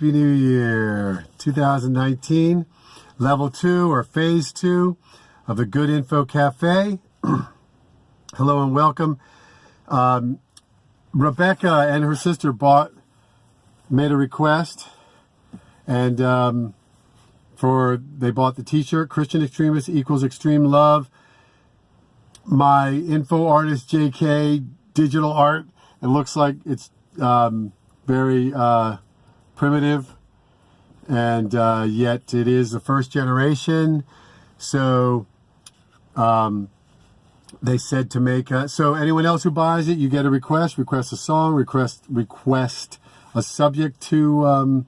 Happy New Year 2019, level 2 or phase 2 of the Good Info Cafe. Hello and welcome. Rebecca and her sister made a request, and they bought the t-shirt, Christian Extremist equals Extreme Love. My InfoArtist JK digital art. It looks like it's very primitive, and yet it is the first generation. So they said to make so anyone else who buys it, you get a request a song, request a subject to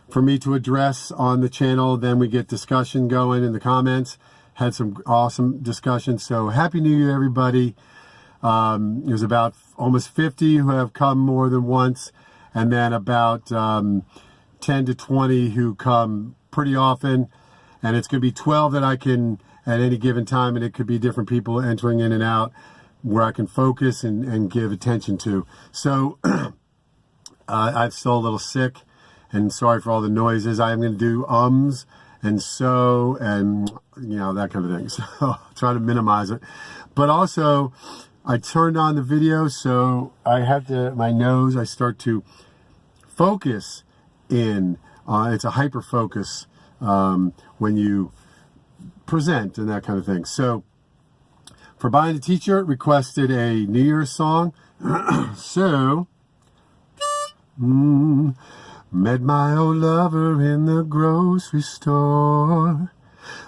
for me to address on the channel. Then we get discussion going in the comments. Had some awesome discussion. So Happy New Year, everybody. There's about almost 50 who have come more than once, and then about 10 to 20 who come pretty often. And it's going to be 12 that I can at any given time, and it could be different people entering in and out where I can focus and give attention to. So I'm still a little sick, and sorry for all the noises. I am going to do and so, and that kind of thing. So I'll try to minimize it. But also, I turned on the video, so I have my nose, I start to focus in. It's a hyper focus when you present and that kind of thing. So for buying the t-shirt, requested a New Year's song. So, met my old lover in the grocery store.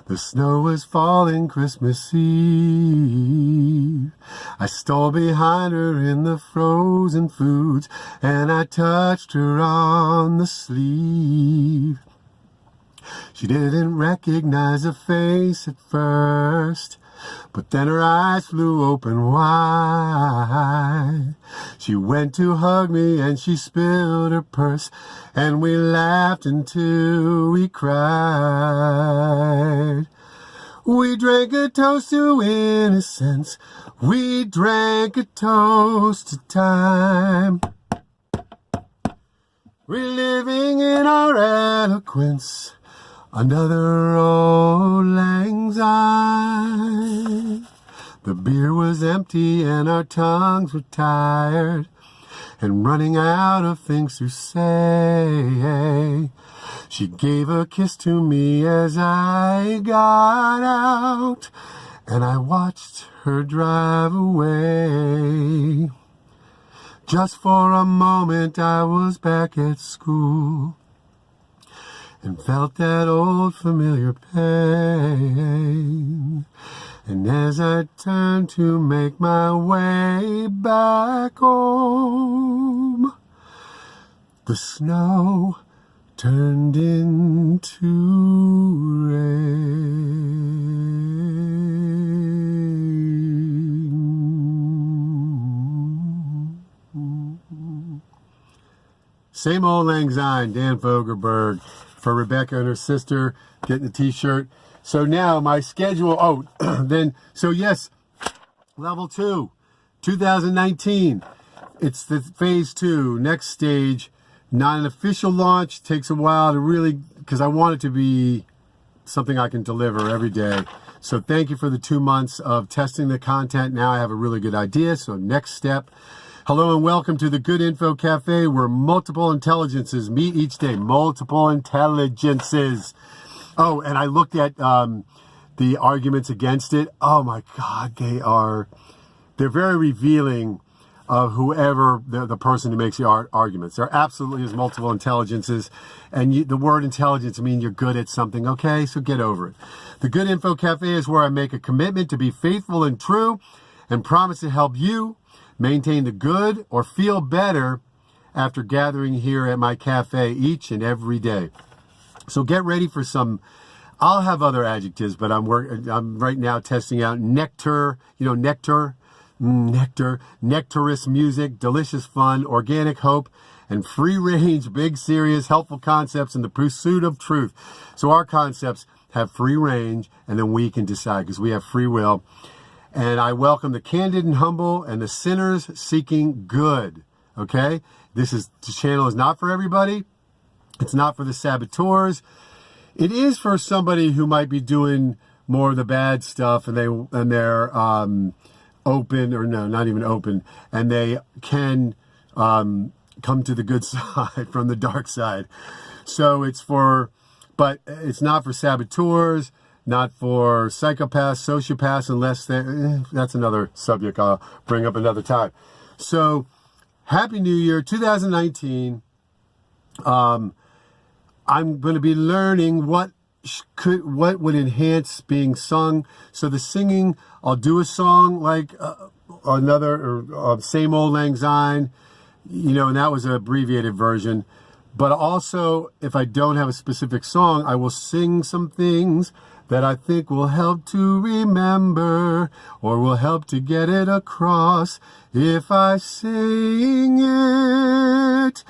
The snow was falling Christmas Eve. I stole behind her in the frozen foods, and I touched her on the sleeve. She didn't recognize the face at first, but then her eyes flew open wide. She went to hug me and she spilled her purse, and we laughed until we cried. We drank a toast to innocence. We drank a toast to time. Reliving in our eloquence another old lang syne. The beer was empty and our tongues were tired and running out of things to say. She gave a kiss to me as I got out, and I watched her drive away. Just for a moment I was back at school and felt that old familiar pain. And as I turned to make my way back home, the snow turned into rain. Same old lang syne, Dan Fogerberg, for Rebecca and her sister getting the t-shirt. So now my schedule, yes, level 2, 2019. It's the phase 2, next stage. Not an official launch. Takes a while to really, because I want it to be something I can deliver every day. So thank you for the 2 months of testing the content. Now I have a really good idea. So next step. Hello and welcome to the Good Info Cafe, where multiple intelligences meet each day. Multiple intelligences. Oh, and I looked at the arguments against it. Oh my God, they're very revealing of whoever the person who makes the arguments. There absolutely is multiple intelligences, and the word intelligence means you're good at something. Okay, so get over it. The Good Info Cafe is where I make a commitment to be faithful and true, and promise to help you maintain the good or feel better after gathering here at my cafe each and every day. So get ready for some. I'll have other adjectives, but I'm right now testing out nectar. Nectarous music, delicious fun, organic hope, and free range, big, serious, helpful concepts in the pursuit of truth. So our concepts have free range, and then we can decide because we have free will. And I welcome the candid and humble and the sinners seeking good. Okay? The channel is not for everybody. It's not for the saboteurs. It is for somebody who might be doing more of the bad stuff, and they're open, or no, not even open, and they can come to the good side from the dark side. So but it's not for saboteurs, not for psychopaths, sociopaths, unless that's another subject I'll bring up another time. So, Happy New Year, 2019. I'm going to be learning what would enhance being sung. So the singing, I'll do a song like Same Old Lang Syne, and that was an abbreviated version. But also, if I don't have a specific song, I will sing some things that I think will help to remember, or will help to get it across if I sing it.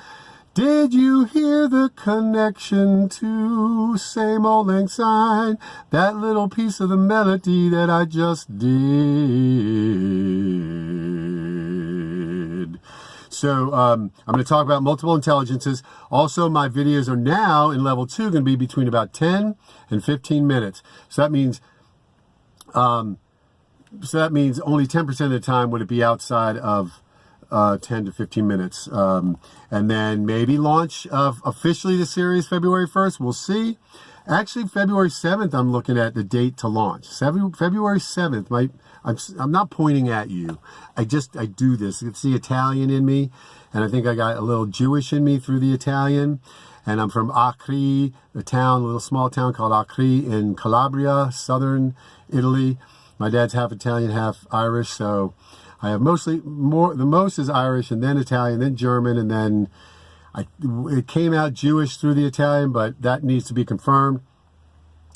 Did you hear the connection to Same Old Lang Syne? That little piece of the melody that I just did. So I'm going to talk about multiple intelligences. Also, my videos are now in level 2 going to be between about 10 and 15 minutes. So that means only 10% of the time would it be outside of 10 to 15 minutes. And then maybe launch officially the series February 1st. We'll see. Actually, February 7th, I'm looking at the date to launch. February 7th. I'm not pointing at you. I do this. It's the Italian in me. And I think I got a little Jewish in me through the Italian. And I'm from Acri, a little small town called Acri in Calabria, southern Italy. My dad's half Italian, half Irish. So I have the most is Irish, and then Italian, then German, and then it came out Jewish through the Italian, but that needs to be confirmed.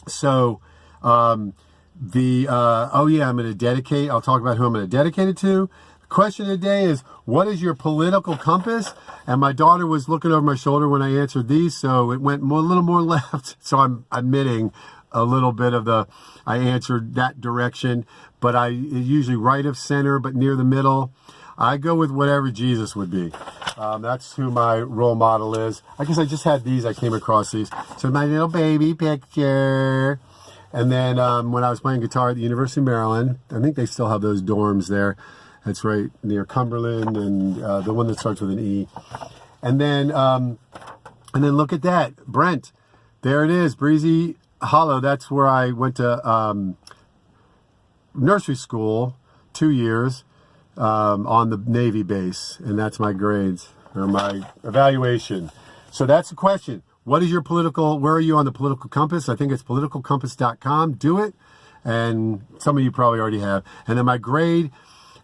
So, I'm going to dedicate, I'll talk about who I'm going to dedicate it to. The question of the day is, what is your political compass? And my daughter was looking over my shoulder when I answered these, so it went a little more left. So I'm admitting a little bit of I answered that direction, but I usually right of center, but near the middle. I go with whatever Jesus would be. That's who my role model is. I guess I just had these. I came across these. So my little baby picture. And then when I was playing guitar at the University of Maryland, I think they still have those dorms there. That's right near Cumberland, and the one that starts with an E. And then look at that, Brent. There it is, Breezy Hollow. That's where I went to nursery school 2 years. On the Navy base, and that's my grades, or my evaluation. So that's the question. What is your where are you on the political compass? I think it's politicalcompass.com. Do it. And some of you probably already have. And then my grade,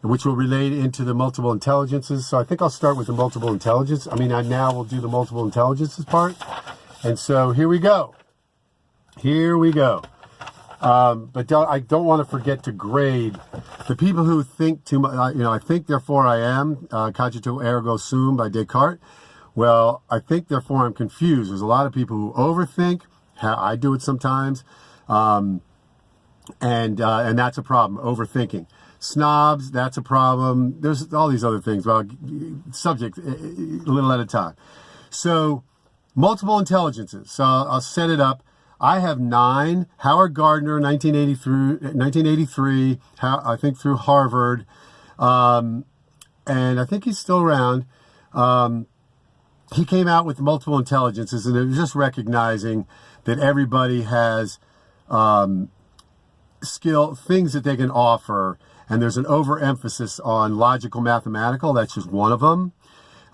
which will relate into the multiple intelligences. So I think I'll start with the multiple intelligence. Now we'll do the multiple intelligences part. And so here we go. But I don't want to forget to grade the people who think too much. I think, therefore I am, cogito ergo sum by Descartes. Well, I think, therefore I'm confused. There's a lot of people who overthink. I do it sometimes. And that's a problem, overthinking. Snobs, that's a problem. There's all these other things. Well, subject, a little at a time. So, multiple intelligences. So I'll set it up. I have 9. Howard Gardner, 1983, I think through Harvard. And I think he's still around. He came out with multiple intelligences, and it was just recognizing that everybody has things that they can offer, and there's an overemphasis on logical mathematical. That's just one of them.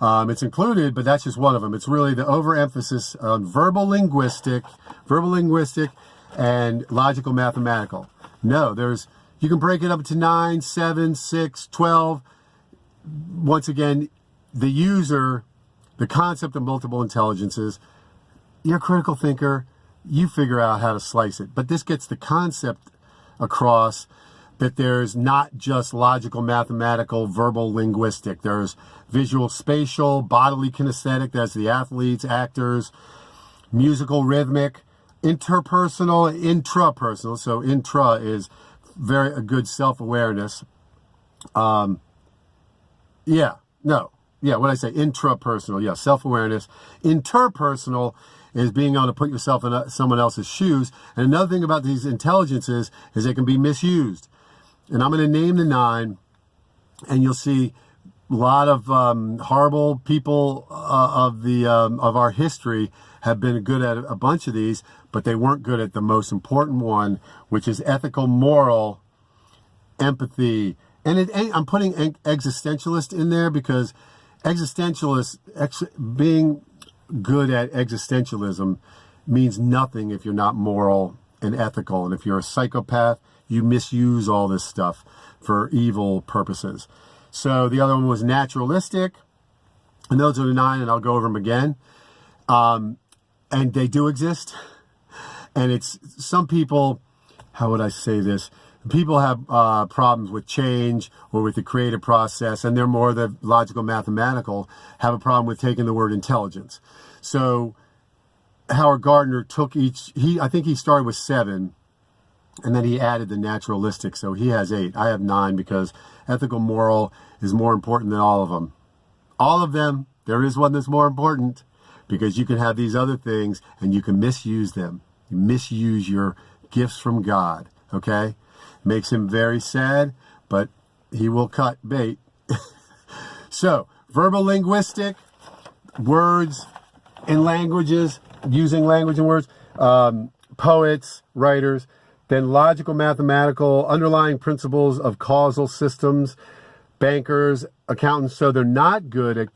It's included, but that's just one of them. It's really the overemphasis on verbal linguistic, and logical mathematical. No, you can break it up to 9, 7, 6, 12. Once again, the concept of multiple intelligences, you're a critical thinker, you figure out how to slice it. But this gets the concept across that there's not just logical, mathematical, verbal, linguistic. There's visual, spatial, bodily, kinesthetic. That's the athletes, actors, musical, rhythmic, interpersonal, intrapersonal. So intra is a good self-awareness. yeah, what I say, intrapersonal, yeah, self-awareness. Interpersonal is being able to put yourself in someone else's shoes. And another thing about these intelligences is they can be misused. And I'm going to name the 9, and you'll see a lot of horrible people of our history have been good at a bunch of these, but they weren't good at the most important one, which is ethical, moral, empathy. And I'm putting existentialist in there because being good at existentialism means nothing if you're not moral and ethical. And if you're a psychopath, you misuse all this stuff for evil purposes. So the other one was naturalistic. And those are the 9, and I'll go over them again. And they do exist. And it's some people, how would I say this? People have problems with change or with the creative process, and they're more the logical, mathematical, have a problem with taking the word intelligence. So Howard Gardner took I think he started with 7, and then he added the naturalistic, so he has 8. I have 9 because ethical, moral is more important than all of them. All of them, there is one that's more important because you can have these other things and you can misuse them. You misuse your gifts from God, okay? Makes him very sad, but he will cut bait. So, verbal linguistic, words and languages, using language and words, poets, writers, then logical, mathematical, underlying principles of causal systems, bankers, accountants. So they're not good at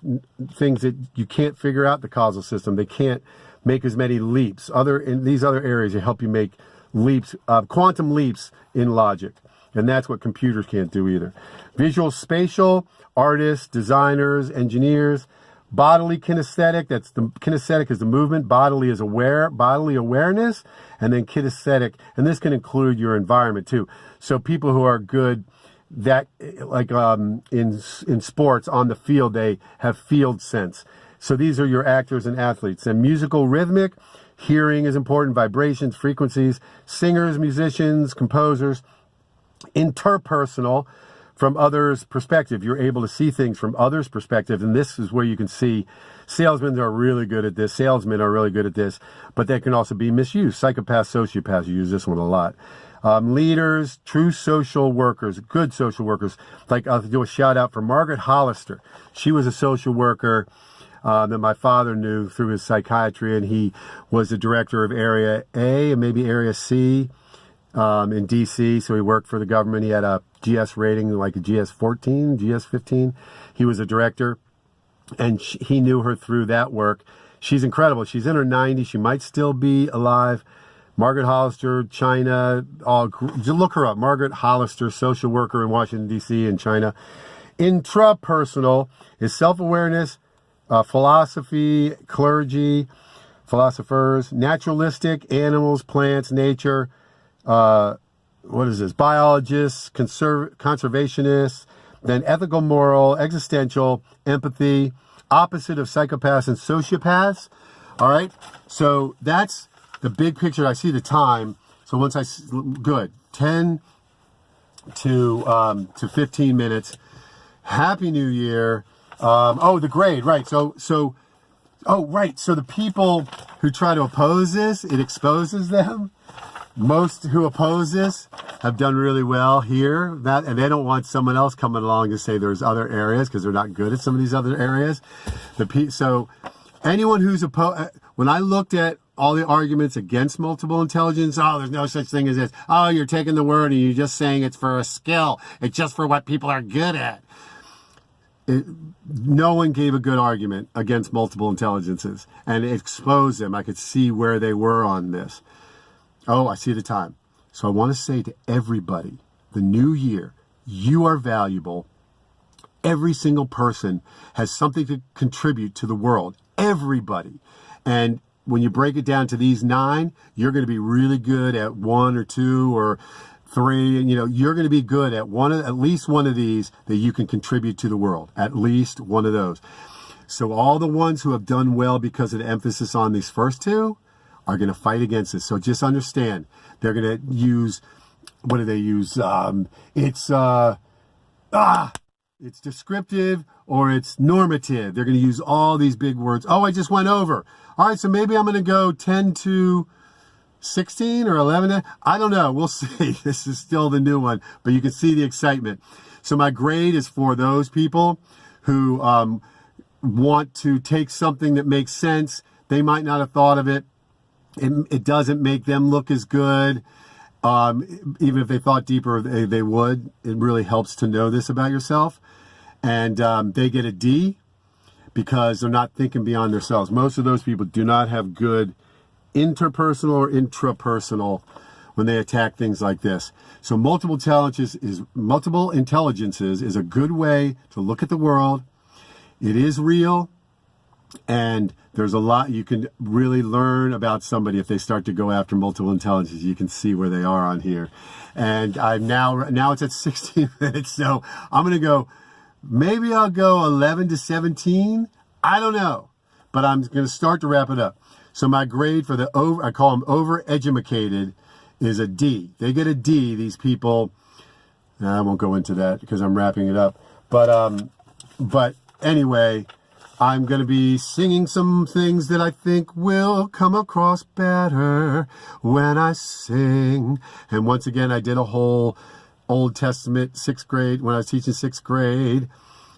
things that you can't figure out the causal system. They can't make as many leaps. In these other areas, they help you make leaps, quantum leaps in logic. And that's what computers can't do either. Visual spatial, artists, designers, engineers. Bodily kinesthetic, kinesthetic is the movement, bodily awareness, and then kinesthetic, and this can include your environment too. So people who are good that, like in sports on the field, they have field sense. So these are your actors and athletes. And musical rhythmic, hearing is important, vibrations, frequencies, singers, musicians, composers. Interpersonal, from others' perspective. You're able to see things from others' perspective, and this is where you can see salesmen are really good at this, salesmen are really good at this, but they can also be misused. Psychopaths, sociopaths, you use this one a lot. Leaders, true social workers, good social workers. Like I'll do a shout out for Margaret Hollister. She was a social worker that my father knew through his psychiatry, and he was the director of Area A and maybe Area C in D.C., so he worked for the government. He had a GS rating, like a GS-14, GS-15. He was a director, and he knew her through that work. She's incredible. She's in her 90s. She might still be alive. Margaret Hollister, China. Look her up. Margaret Hollister, social worker in Washington, D.C. and China. Intrapersonal is self-awareness, philosophy, clergy, philosophers. Naturalistic, animals, plants, nature. What is this? Biologists, conservationists, then ethical, moral, existential, empathy, opposite of psychopaths and sociopaths. All right. So that's the big picture. I see the time. So once good, 10 to 15 minutes. Happy New Year. The grade, right. So the people who try to oppose this, it exposes them. Most who oppose this have done really well here, and they don't want someone else coming along to say there's other areas because they're not good at some of these other areas. So anyone who's opposed, when I looked at all the arguments against multiple intelligence, there's no such thing as this. You're taking the word and you're just saying it's for a skill. It's just for what people are good at. No one gave a good argument against multiple intelligences, and it exposed them. I could see where they were on this. I see the time. So I want to say to everybody, the new year, you are valuable. Every single person has something to contribute to the world. Everybody. And when you break it down to these 9, you're going to be really good at 1 or 2 or 3. And, you're going to be good at at least one of these that you can contribute to the world. At least one of those. So all the ones who have done well because of the emphasis on these first 2, are going to fight against this. So just understand, they're going to use, what do they use? It's descriptive or it's normative. They're going to use all these big words. Oh, I just went over. All right, so maybe I'm going to go 10 to 16 or 11. I don't know. We'll see. This is still the new one, but you can see the excitement. So my grade is for those people who want to take something that makes sense. They might not have thought of it. It doesn't make them look as good. Even if they thought deeper, they would. It really helps to know this about yourself. And they get a D because they're not thinking beyond themselves. Most of those people do not have good interpersonal or intrapersonal when they attack things like this. So multiple intelligences is a good way to look at the world. It is real. And there's a lot you can really learn about somebody if they start to go after multiple intelligences. You can see where they are on here. And I'm now it's at 16 minutes, so I'm going to go, maybe I'll go 11 to 17. I don't know, but I'm going to start to wrap it up. So my grade for the I call them over-educated, is a D. They get a D, these people. I won't go into that because I'm wrapping it up. But anyway, I'm going to be singing some things that I think will come across better when I sing. And once again, I did a whole Old Testament 6th grade, when I was teaching 6th grade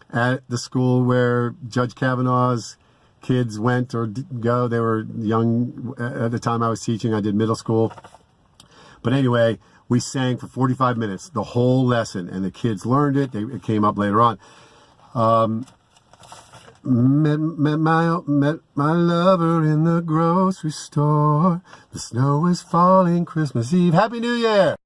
at the school where Judge Kavanaugh's kids went or go. They were young at the time I was teaching. I did middle school. But anyway, we sang for 45 minutes, the whole lesson, and the kids learned it. It came up later on. Met my lover in the grocery store. The snow is falling Christmas Eve. Happy New Year!